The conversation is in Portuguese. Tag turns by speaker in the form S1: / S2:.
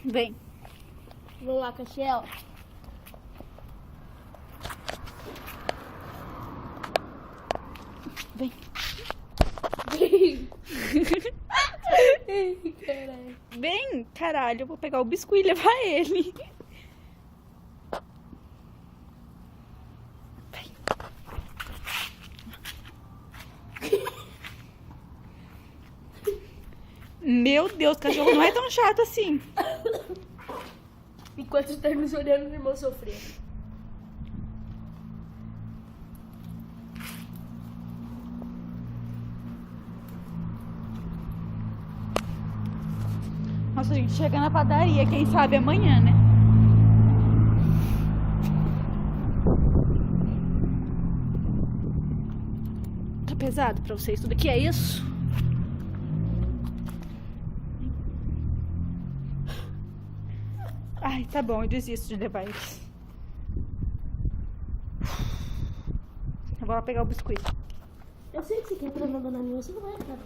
S1: Vem.
S2: Vamos lá, Castiel.
S1: Vem.
S2: Ai, caralho.
S1: Vem, caralho. Eu vou pegar o biscoito e levar ele. Vem. Meu Deus, o cachorro não é tão chato assim.
S2: Enquanto tá nos olhando, o irmão sofrer.
S1: Nossa, a gente chega na padaria, quem sabe amanhã, né? Tá pesado pra vocês tudo aqui, é isso? Ai, tá bom, eu desisto de levar eles. Eu vou lá pegar o biscoito.
S2: Eu sei que você quer pra abandonar mim, você não vai ficar.